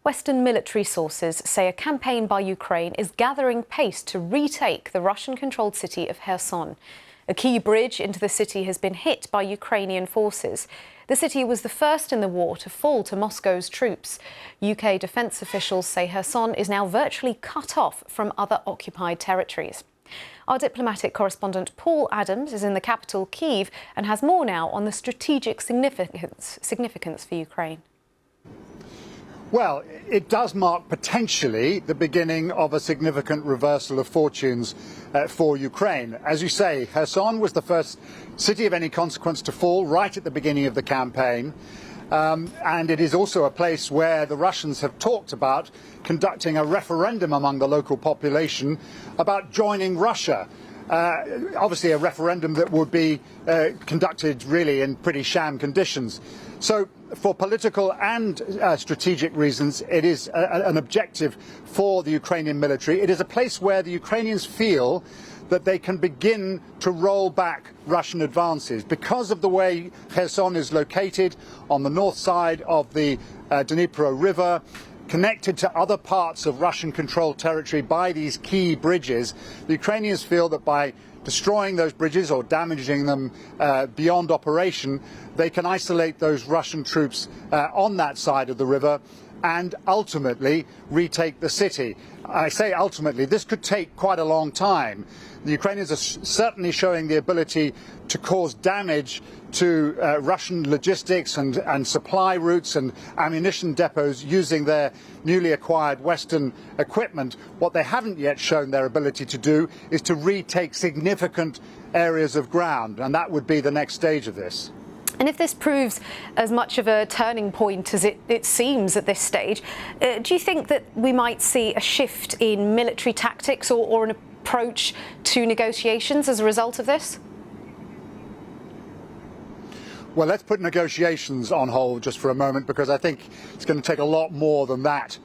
Western military sources say a campaign by Ukraine is gathering pace to retake the Russian-controlled city of Kherson. A key bridge into the city has been hit by Ukrainian forces. The city was the first in the war to fall to Moscow's troops. UK defence officials say Kherson is now virtually cut off from other occupied territories. Our diplomatic correspondent Paul Adams is in the capital, Kyiv, and has more now on the strategic significance for Ukraine. Well, it does mark potentially the beginning of a significant reversal of fortunes for Ukraine. As you say, Kherson was the first city of any consequence to fall right at the beginning of the campaign. And it is also a place where the Russians have talked about conducting a referendum among the local population about joining Russia. Obviously a referendum that would be conducted really in pretty sham conditions. So for political and strategic reasons, it is an objective for the Ukrainian military. It is a place where the Ukrainians feel that they can begin to roll back Russian advances. Because of the way Kherson is located on the north side of the Dnipro River, connected to other parts of Russian-controlled territory by these key bridges, the Ukrainians feel that by destroying those bridges or damaging them beyond operation, they can isolate those Russian troops on that side of the river and ultimately retake the city. I say ultimately, this could take quite a long time. The Ukrainians are certainly showing the ability to cause damage to Russian logistics and supply routes and ammunition depots using their newly acquired Western equipment. What they haven't yet shown their ability to do is to retake significant areas of ground, and that would be the next stage of this. And if this proves as much of a turning point as it seems at this stage, do you think that we might see a shift in military tactics or an approach to negotiations as a result of this? Well, let's put negotiations on hold just for a moment, because I think it's going to take a lot more than that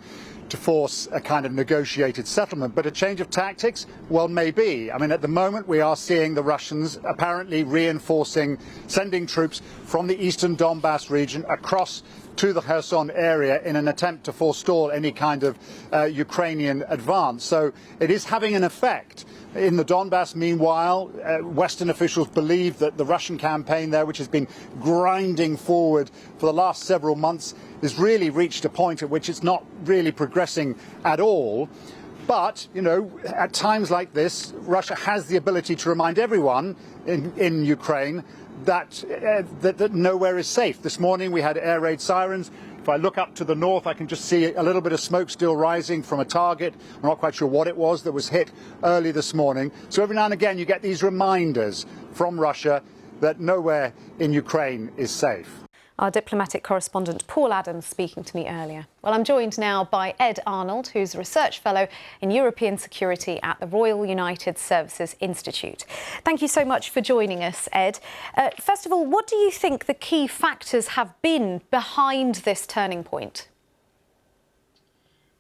to force a kind of negotiated settlement. But a change of tactics? Well, maybe. I mean, at the moment we are seeing the Russians apparently reinforcing, sending troops from the eastern Donbass region across to the Kherson area in an attempt to forestall any kind of Ukrainian advance. So it is having an effect. In the Donbass, meanwhile, Western officials believe that the Russian campaign there, which has been grinding forward for the last several months, has really reached a point at which it's not really progressing at all. But, you know, at times like this, Russia has the ability to remind everyone in Ukraine that nowhere is safe. This morning we had air raid sirens. If I look up to the north, I can just see a little bit of smoke still rising from a target. I'm not quite sure what it was that was hit early this morning. So every now and again you get these reminders from Russia that nowhere in Ukraine is safe. Our diplomatic correspondent Paul Adams speaking to me earlier. Well, I'm joined now by Ed Arnold, who's a research fellow in European security at the Royal United Services Institute. Thank you so much for joining us, Ed. First of all, what do you think the key factors have been behind this turning point?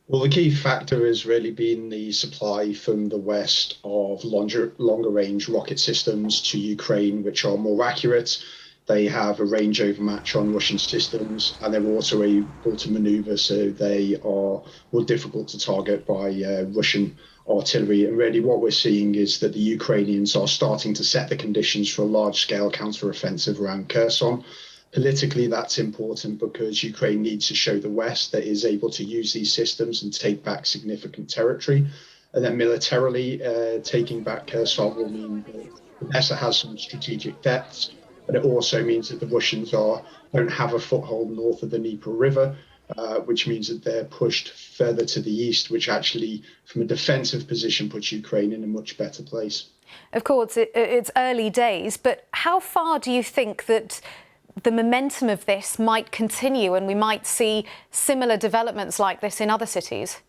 Well, the key factor has really been the supply from the West of longer-range rocket systems to Ukraine, which are more accurate. They have a range overmatch on Russian systems, and they're also able to maneuver, so they are more difficult to target by Russian artillery. And really what we're seeing is that the Ukrainians are starting to set the conditions for a large-scale counter-offensive around Kherson. Politically, that's important because Ukraine needs to show the West that it is able to use these systems and take back significant territory. And then militarily, taking back Kherson will mean that Odessa has some strategic depths. But it also means that the Russians don't have a foothold north of the Dnipro River, which means that they're pushed further to the east, which actually, from a defensive position, puts Ukraine in a much better place. Of course, it's early days, but how far do you think that the momentum of this might continue and we might see similar developments like this in other cities?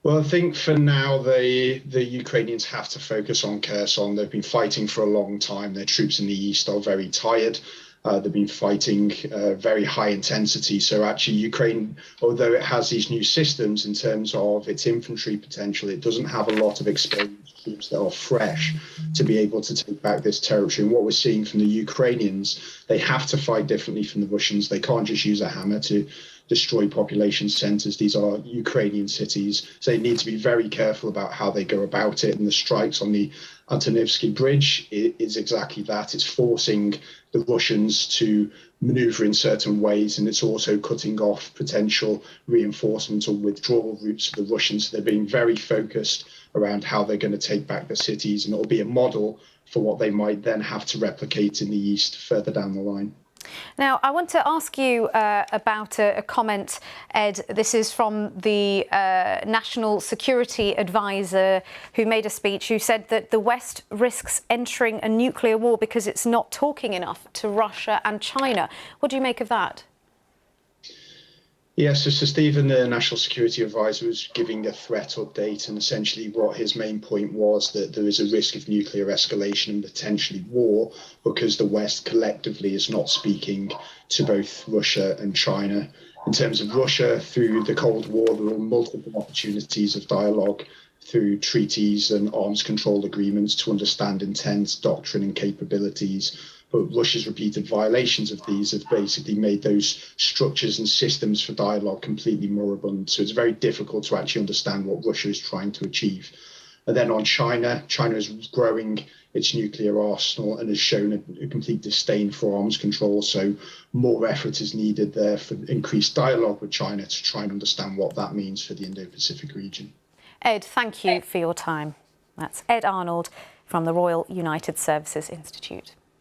Well, I think for now, the Ukrainians have to focus on Kherson. They've been fighting for a long time. Their troops in the east are very tired. They've been fighting very high intensity. So actually, Ukraine, although it has these new systems in terms of its infantry potential, it doesn't have a lot of experienced troops that are fresh to be able to take back this territory. And what we're seeing from the Ukrainians, they have to fight differently from the Russians. They can't just use a hammer to destroy population centres. These are Ukrainian cities, so they need to be very careful about how they go about it. And the strikes on the Antonovsky Bridge is exactly that. It's forcing the Russians to manoeuvre in certain ways, and it's also cutting off potential reinforcement or withdrawal routes for the Russians. So they're being very focused around how they're going to take back the cities, and it'll be a model for what they might then have to replicate in the east further down the line. Now, I want to ask you about a comment, Ed. This is from the National Security Advisor, who made a speech, who said that the West risks entering a nuclear war because it's not talking enough to Russia and China. What do you make of that? Yes, so Stephen, the National Security Advisor, was giving a threat update, and essentially what his main point was that there is a risk of nuclear escalation and potentially war because the West collectively is not speaking to both Russia and China. In terms of Russia, through the Cold War, there were multiple opportunities of dialogue through treaties and arms control agreements to understand intent, doctrine and capabilities. But Russia's repeated violations of these have basically made those structures and systems for dialogue completely moribund. So it's very difficult to actually understand what Russia is trying to achieve. And then on China, China is growing its nuclear arsenal and has shown a complete disdain for arms control. So more effort is needed there for increased dialogue with China to try and understand what that means for the Indo-Pacific region. Ed, thank you for your time. That's Ed Arnold from the Royal United Services Institute.